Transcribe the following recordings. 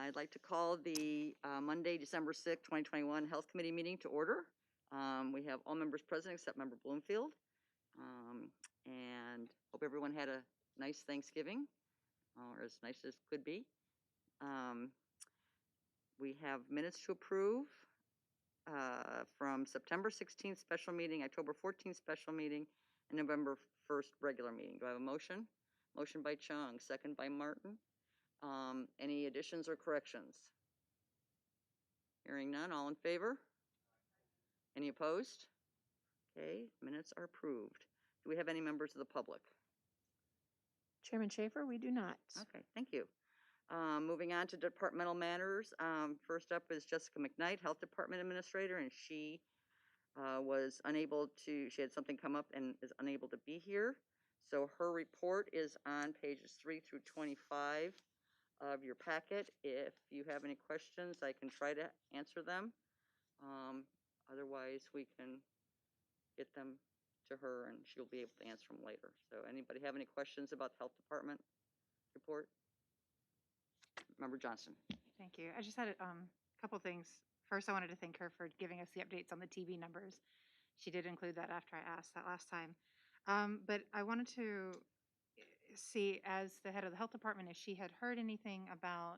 I'd like to call the Monday, December 6th, 2021 Health Committee meeting to order. We have all members present except Member Bloomfield. And hope everyone had a nice Thanksgiving, or as nice as could be. We have minutes to approve from September 16th special meeting, October 14th special meeting, and November 1st regular meeting. Do I have a motion? Motion by Chung, second by Martin. Any additions or corrections? Hearing none, all in favor? Any opposed? Okay, minutes are approved. Do we have any members of the public? Chairman Schaefer, we do not. Okay, thank you. Moving on to departmental matters. First up is Jessica McKnight, Health Department Administrator, and she was unable to, she had something come up and is unable to be here. So her report is on pages 3 through 25 of your packet. If you have any questions, I can try to answer them. Otherwise, we can get them to her and she'll be able to answer them later. So anybody have any questions about the Health Department report? Member Johnston. Thank you. I just had a couple things. First, I wanted to thank her for giving us the updates on the TB numbers. She did include that after I asked that last time. But I wanted to see, as the head of the health department, if she had heard anything about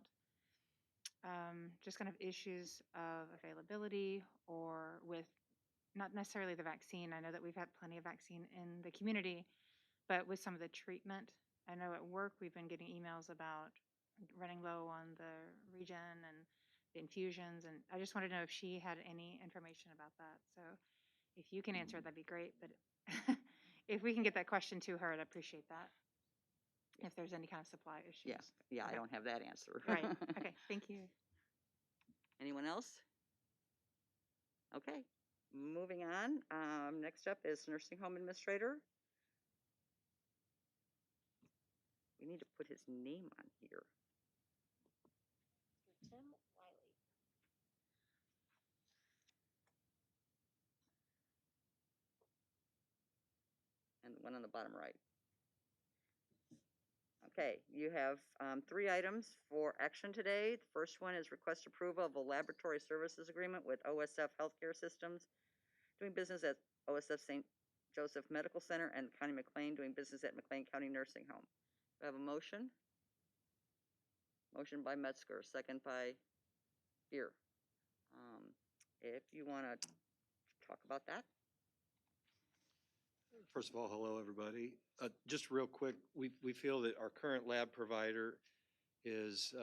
just kind of issues of availability or with not necessarily the vaccine. I know that we've had plenty of vaccine in the community, but with some of the treatment. I know at work we've been getting emails about running low on the regen and the infusions, and I just wanted to know if she had any information about that. So if you can answer it, that'd be great, but if we can get that question to her, I'd appreciate that. If there's any kind of supply issues. Yeah, Okay. I don't have that answer. Right, okay, thank you. Anyone else? Okay, moving on. Next up is Nursing Home Administrator. We need to put his name on here. Tim Wiley. And the one on the bottom right. Okay, you have 3 items for action today. The first one is request approval of a laboratory services agreement with OSF Healthcare Systems, doing business at OSF St. Joseph Medical Center, and County McLean, doing business at McLean County Nursing Home. Do I have a motion? Motion by Metzger, second by Beer. If you want to talk about that. First of all, hello, everybody. Just real quick, we feel that our current lab provider is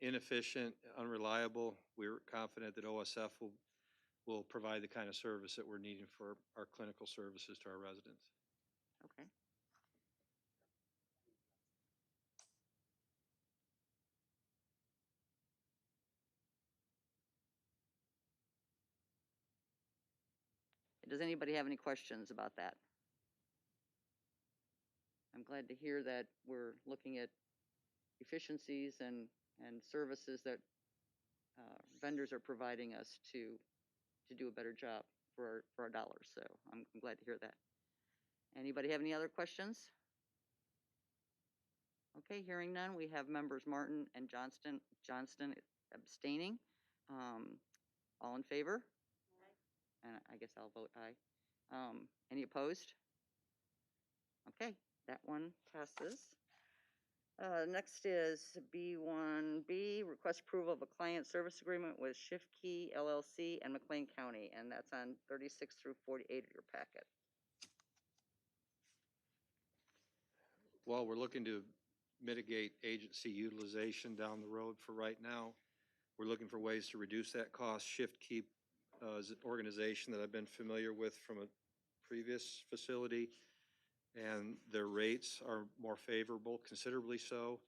inefficient, unreliable. We're confident that OSF will provide the kind of service that we're needing for our clinical services to our residents. Okay. Does anybody have any questions about that? I'm glad to hear that we're looking at efficiencies and services that vendors are providing us to do a better job for our dollars. So I'm glad to hear that. Anybody have any other questions? Okay, hearing none, we have members Martin and Johnston abstaining. All in favor? Aye. And I guess I'll vote aye. Any opposed? Okay, that one passes. Next is B1B, request approval of a client service agreement with Shift Key LLC and McLean County, and that's on 36 through 48 of your packet. While we're looking to mitigate agency utilization down the road for right now, we're looking for ways to reduce that cost. Shift Key is an organization that I've been familiar with from a previous facility, and their rates are more favorable, considerably so,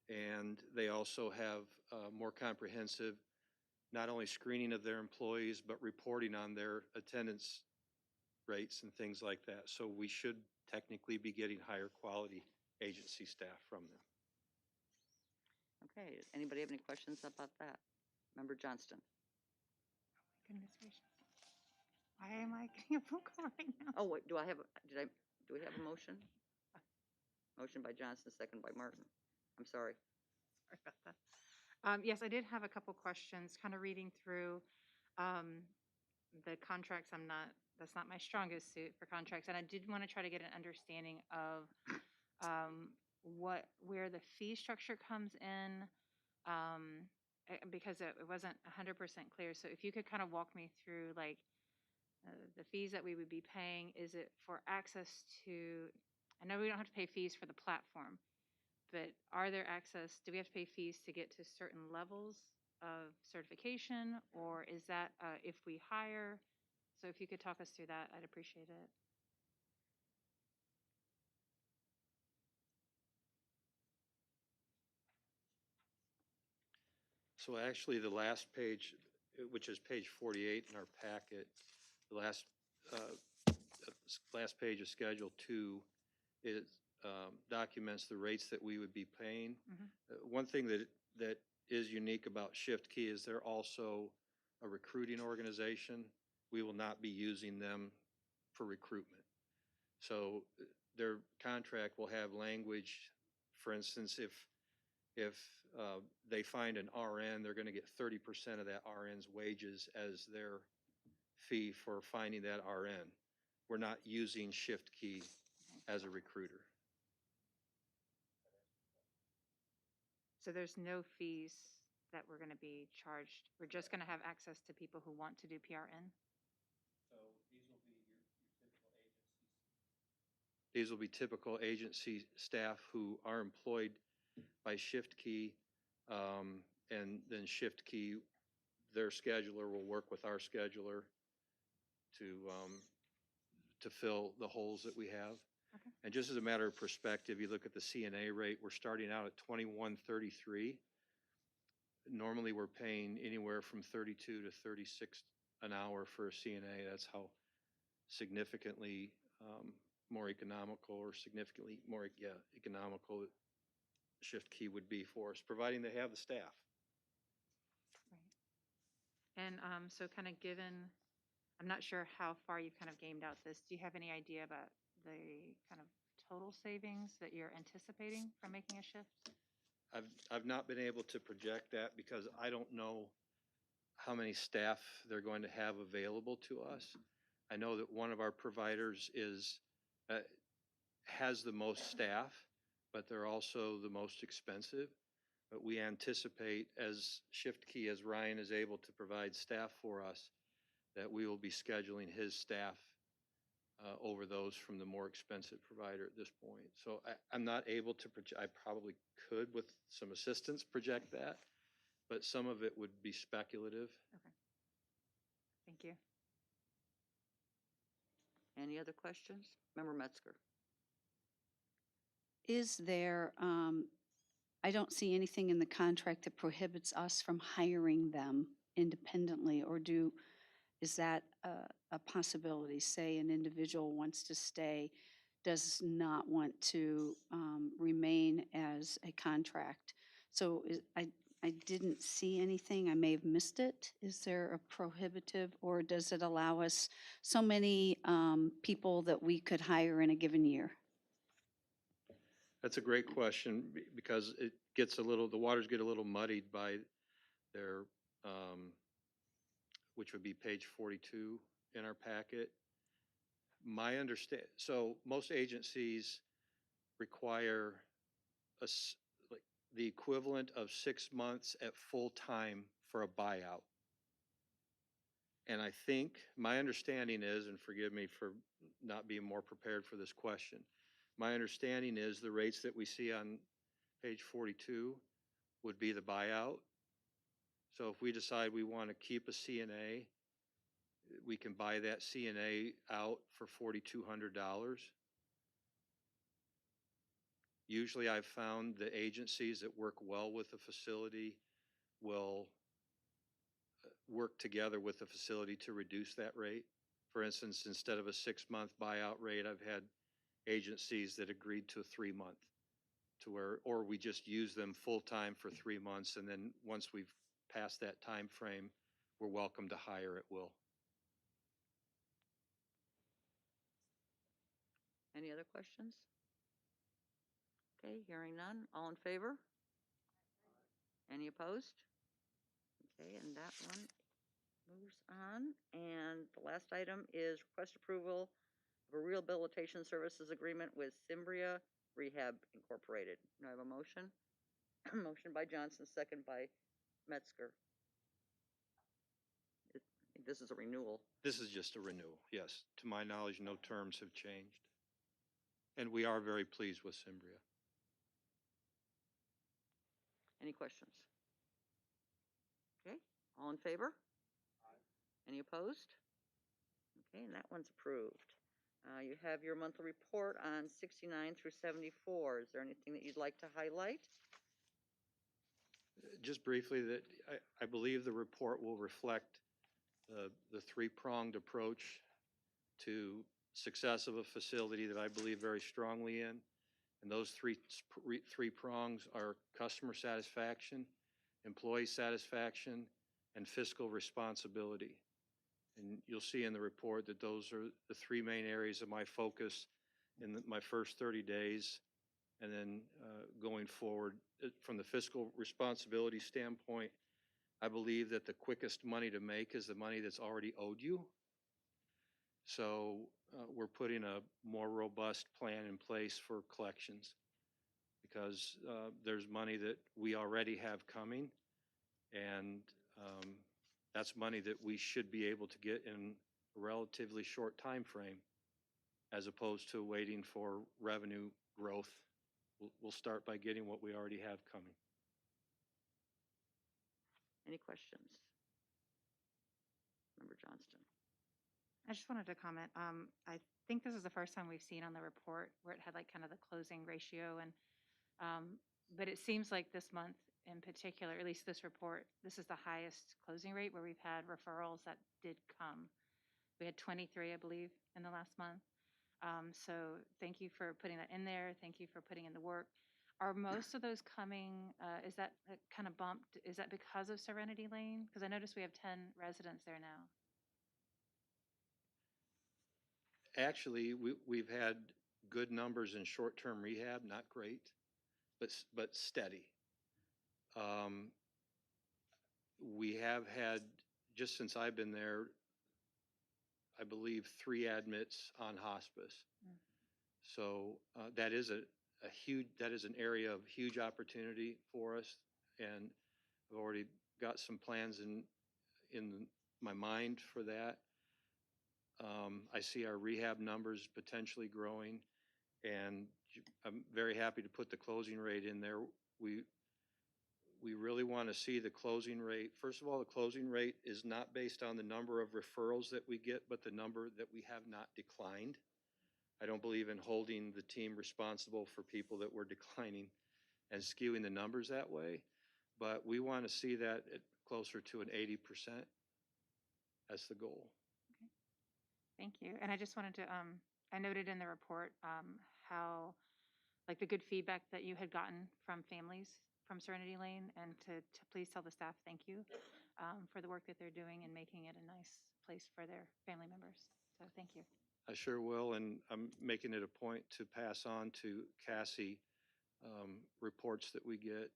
and they also have more comprehensive, not only screening of their employees, but reporting on their attendance rates and things like that. So we should technically be getting higher quality agency staff from them. Okay, does anybody have any questions about that? Member Johnston. Goodness gracious. Why am I getting a phone call right now? Oh, wait, do we have a motion? Motion by Johnston, second by Martin. I'm sorry. Sorry about that. Yes, I did have a couple questions, kind of reading through um, the contracts. That's not my strongest suit for contracts. And I did want to try to get an understanding of where the fee structure comes in, because it wasn't 100% clear. So if you could kind of walk me through like the fees that we would be paying, is it for access to, I know we don't have to pay fees for the platform, but do we have to pay fees to get to certain levels of certification, or is that if we hire? So if you could talk us through that, I'd appreciate it. So actually, the last page, which is page 48 in our packet, the last page of Schedule 2, it documents the rates that we would be paying. One thing that is unique about Shift Key is they're also a recruiting organization. We will not be using them for recruitment. So their contract will have language, for instance, if they find an RN, they're going to get 30% of that RN's wages as their fee for finding that RN. We're not using Shift Key as a recruiter. So there's no fees that we're going to be charged. We're just going to have access to people who want to do PRN. So these will be typical agency staff who are employed by Shift Key, and then Shift Key, their scheduler will work with our scheduler to fill the holes that we have. Okay. And just as a matter of perspective, you look at the CNA rate, we're starting out at $21.33. Normally, we're paying anywhere from 32 to 36 an hour for a CNA. That's how significantly more economical, or significantly more economical Shift Key would be for us, providing they have the staff. Right. And so kind of given, I'm not sure how far you've kind of gamed out this. Do you have any idea about the kind of total savings that you're anticipating from making a shift? I've not been able to project that because I don't know how many staff they're going to have available to us. I know that one of our providers has the most staff, but they're also the most expensive. But we anticipate, as Shift Key, as Ryan is able to provide staff for us, that we will be scheduling his staff over those from the more expensive provider at this point. So I'm not able to project. I probably could, with some assistance, project that, but some of it would be speculative. Okay. Thank you. Any other questions? Member Metzger. Is there, I don't see anything in the contract that prohibits us from hiring them independently, or is that a possibility? Say an individual wants to stay, does not want to remain as a contract. So I didn't see anything. I may have missed it. Is there a prohibitive, or does it allow us so many people that we could hire in a given year? That's a great question, because the waters get a little muddied by their, which would be page 42 in our packet. So most agencies require like the equivalent of 6 months at full time for a buyout. And I think my understanding is, and forgive me for not being more prepared for this question, my understanding is the rates that we see on page 42 would be the buyout. So if we decide we want to keep a CNA, we can buy that CNA out for $4,200. Usually I've found the agencies that work well with the facility will work together with the facility to reduce that rate. For instance, instead of a 6-month buyout rate, I've had agencies that agreed to a 3-month, or we just use them full time for 3 months, and then once we've passed that time frame, we're welcome to hire at will. Any other questions? Okay, hearing none. All in favor? Any opposed? Okay, and that one moves on. And the last item is request approval of a rehabilitation services agreement with Cimbria Rehab Incorporated. Do I have a motion? Motion by Johnson, second by Metzger. I think this is a renewal. This is just a renewal, yes. To my knowledge, no terms have changed. And we are very pleased with Cimbria. Any questions? Okay, all in favor? Any opposed? Okay, and that one's approved. You have your monthly report on 69 through 74. Is there anything that you'd like to highlight? Just briefly, that I believe the report will reflect the three-pronged approach to success of a facility that I believe very strongly in. And those three prongs are customer satisfaction, employee satisfaction, and fiscal responsibility. And you'll see in the report that those are the three main areas of my focus in my first 30 days. And then going forward, from the fiscal responsibility standpoint, I believe that the quickest money to make is the money that's already owed you. So we're putting a more robust plan in place for collections because there's money that we already have coming, and that's money that we should be able to get in a relatively short time frame, as opposed to waiting for revenue growth. We'll start by getting what we already have coming. Any questions? Member Johnston. I just wanted to comment. I think this is the first time we've seen on the report where it had like kind of the closing ratio, and but it seems like this month in particular, at least this report, this is the highest closing rate where we've had referrals that did come. We had 23, I believe, in the last month. So thank you for putting that in there. Thank you for putting in the work. Are most of those coming, is that kind of bumped? Is that because of Serenity Lane? Because I noticed we have 10 residents there now. Actually, we've had good numbers in short-term rehab, not great, but steady. We have had, just since I've been there, I believe 3 admits on hospice. So that is an area of huge opportunity for us, and I've already got some plans in my mind for that. I see our rehab numbers potentially growing, and I'm very happy to put the closing rate in there. We really want to see the closing rate. First of all, the closing rate is not based on the number of referrals that we get, but the number that we have not declined. I don't believe in holding the team responsible for people that we're declining and skewing the numbers that way. But we want to see that at closer to an 80%. That's the goal. Okay. Thank you. And I just wanted to, I noted in the report how, like the good feedback that you had gotten from families from Serenity Lane, and to please tell the staff thank you for the work that they're doing and making it a nice place for their family members. So thank you. I sure will, and I'm making it a point to pass on to Cassie reports that we get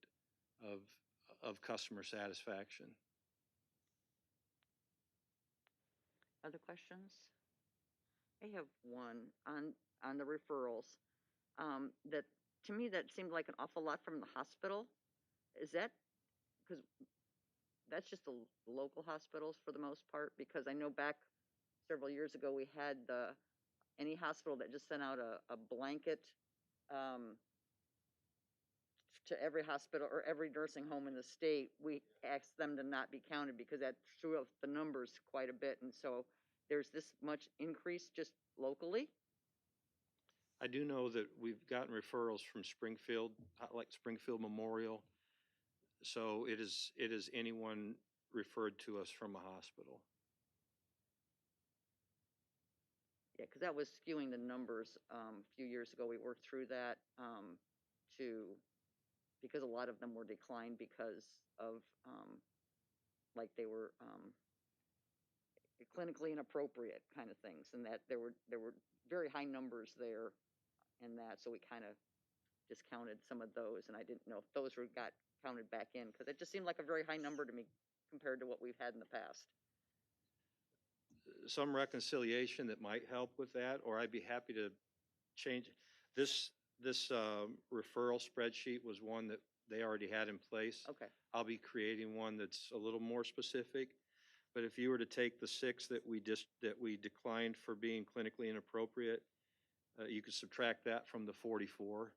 of customer satisfaction. Other questions? I have one on the referrals. That, to me, that seemed like an awful lot from the hospital. Is that, because that's just the local hospitals for the most part? Because I know back several years ago we had any hospital that just sent out a blanket to every hospital or every nursing home in the state. We asked them to not be counted because that threw up the numbers quite a bit. And so there's this much increase just locally. I do know that we've gotten referrals from Springfield, like Springfield Memorial. So it is anyone referred to us from a hospital. Yeah, because that was skewing the numbers a few years ago. We worked through that because a lot of them were declined because of like they were clinically inappropriate kind of things, and that there were very high numbers there in that. So we kind of discounted some of those, and I didn't know if those got counted back in, because it just seemed like a very high number to me compared to what we've had in the past. Some reconciliation that might help with that, or I'd be happy to change. This referral spreadsheet was one that they already had in place. Okay, I'll be creating one that's a little more specific. But if you were to take the 6 that we declined for being clinically inappropriate, you could subtract that from the 44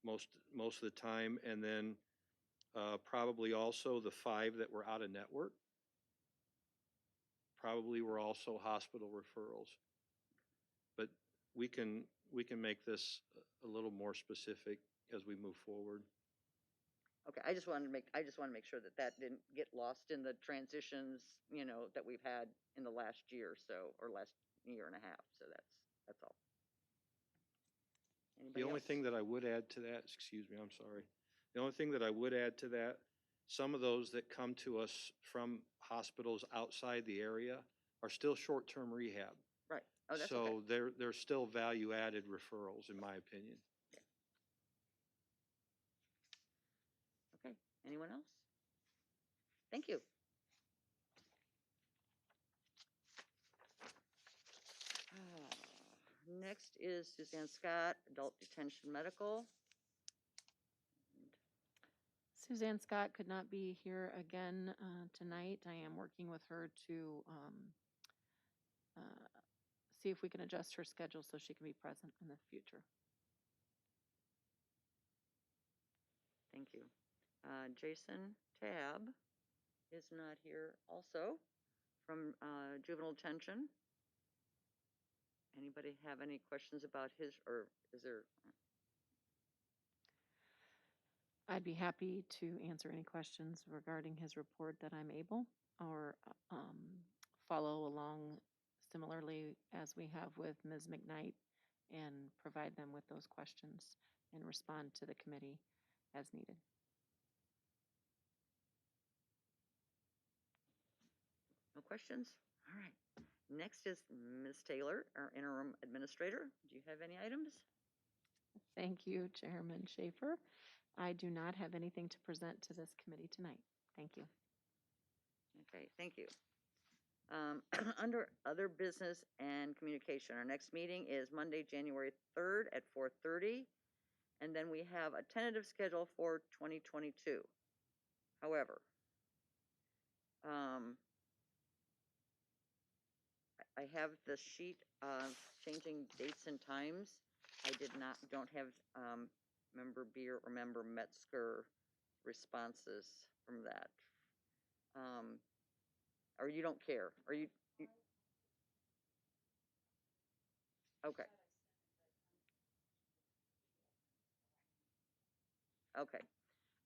most of the time, and then probably also the 5 that were out of network probably were also hospital referrals. But we can make this a little more specific as we move forward. okay, I just want to make sure that that didn't get lost in the transitions, that we've had in the last year or so, or last year and a half, so that's all. The Anybody only else? thing that I would add to that, excuse me, I'm sorry. The only thing that I would add to that, some of those that come to us from hospitals outside the area are still short-term rehab. Right, oh, that's okay. So they're still value-added referrals, in my opinion. Okay, anyone else? Thank you. Next is Suzanne Scott, Adult Detention Medical. Suzanne Scott could not be here again tonight. I am working with her to see if we can adjust her schedule so she can be present in the future. Thank you. Jason Tabb is not here also from Juvenile Detention. Anybody have any questions about his, or is there? I'd be happy to answer any questions regarding his report that I'm able, or follow along similarly as we have with Ms. McKnight and provide them with those questions and respond to the committee as needed. No questions? All right. Next is Ms. Taylor, our Interim Administrator. Do you have any items? Thank you, Chairman Schaefer. I do not have anything to present to this committee tonight. Thank you. Okay, thank you. Under other business and communication, our next meeting is Monday, January 3rd at 4:30. And then we have a tentative schedule for 2022. However, I have the sheet of changing dates and times. I don't have Member Beer or Member Metzger responses from that. Or you don't care? Or you okay. Okay.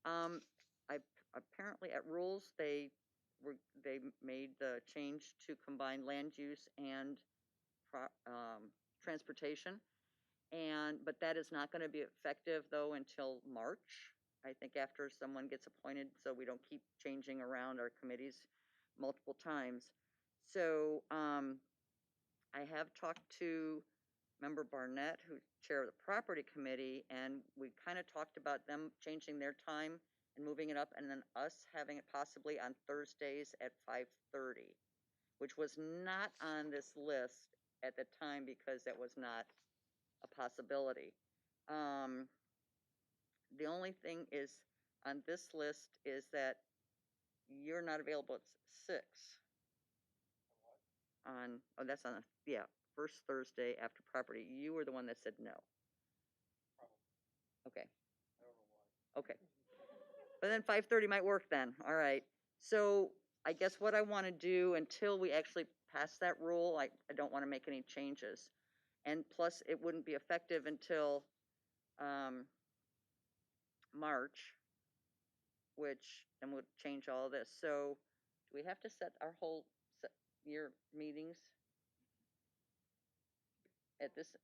I apparently at rules they made the change to combine land use and transportation, but that is not going to be effective though until March. I think after someone gets appointed, so we don't keep changing around our committees multiple times. So I have talked to Member Barnett, who's chair of the property committee, and we kind of talked about them changing their time and moving it up, and then us having it possibly on Thursdays at 5:30, which was not on this list at the time because that was not a possibility. The only thing is on this list is that you're not available at 6. That's on first Thursday after property. You were the one that said no. Okay. Okay. But then 5:30 might work then. All right. So I guess what I want to do until we actually pass that rule, I don't want to make any changes. And plus, it wouldn't be effective until March, which then would change all of this. So do we have to set our whole year meetings at this?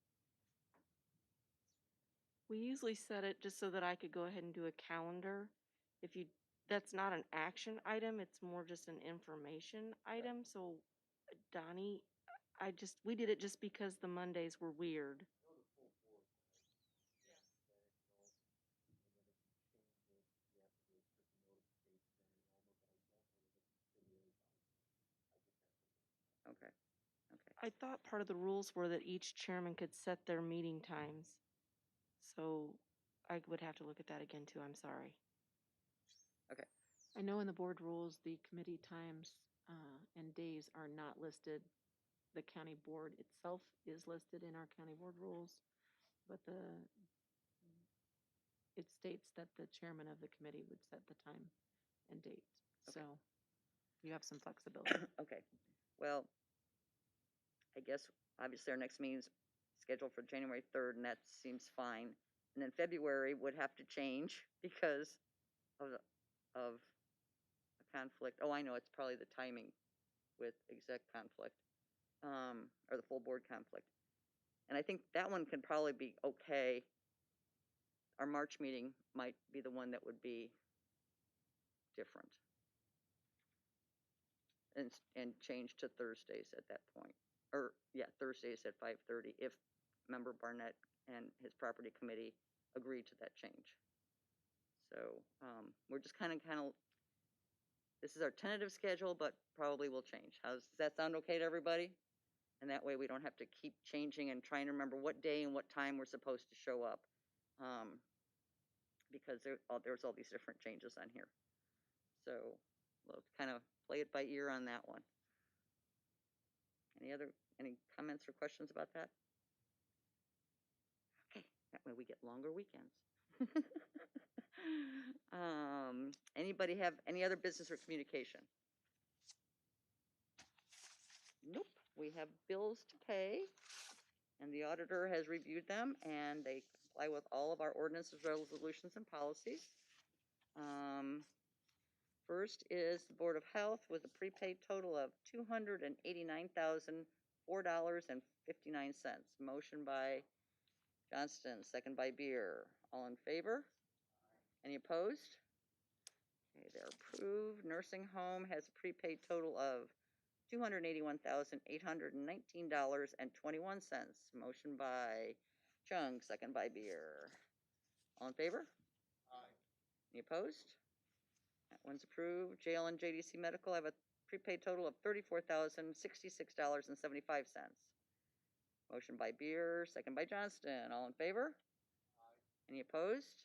We usually set it just so that I could go ahead and do a calendar. That's not an action item, it's more just an information item. So Donnie, we did it just because the Mondays were weird. I thought part of the rules were that each chairman could set their meeting times. So I would have to look at that again too, I'm sorry. I know in the board rules, the committee times and days are not listed. The county board itself is listed in our county board rules, but it states that the chairman of the committee would set the time and date. Okay. So you have some flexibility. Okay, well, I guess obviously our next meeting's scheduled for January 3rd, and that seems fine. And then February would have to change because of a conflict. Oh, I know, it's probably the timing with exec conflict, or the full board conflict. And I think that one can probably be okay. Our March meeting might be the one that would be different. And change to Thursdays at that point. Or, yeah, Thursdays at 5:30 if Member Barnett and his property committee agree to that change. So we're just kind of, this is our tentative schedule, but probably will change. Does that sound okay to everybody? And that way we don't have to keep changing and trying to remember what day and what time we're supposed to show up. Because there's all these different changes on here. So we'll kind of play it by ear on that one. Any comments or questions about that? Okay, that way we get longer weekends. Anybody have any other business or communication? Nope, we have bills to pay, and the auditor has reviewed them, and they comply with all of our ordinances, resolutions, and policies. First is the Board of Health with a prepaid total of $289,004.59. Motion by Johnston, second by Beer. All in favor? Any opposed? Okay, they're approved. Nursing home has a prepaid total of $281,819.21. Motion by Chung, second by Beer. All in favor? Aye. Any opposed? That one's approved. Jail and JDC Medical have a prepaid total of $34,066.75. Motion by Beer, second by Johnston. All in favor? Aye. Any opposed?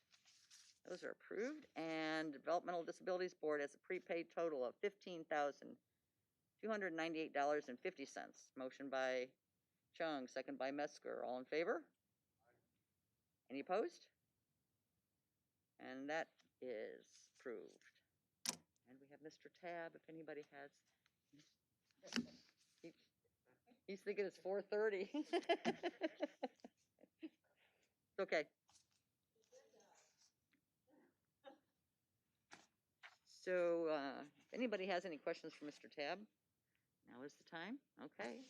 Those are approved. And Developmental Disabilities Board has a prepaid total of $15,298.50. Motion by Chung, second by Metzger. All in favor? Aye. Any opposed? And that is approved. And we have Mr. Tabb, if anybody has. He's thinking it's 4:30. It's okay. So if anybody has any questions for Mr. Tabb, now is the time. Okay.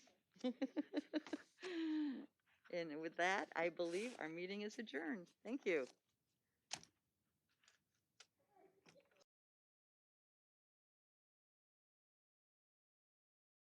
And with that, I believe our meeting is adjourned. Thank you.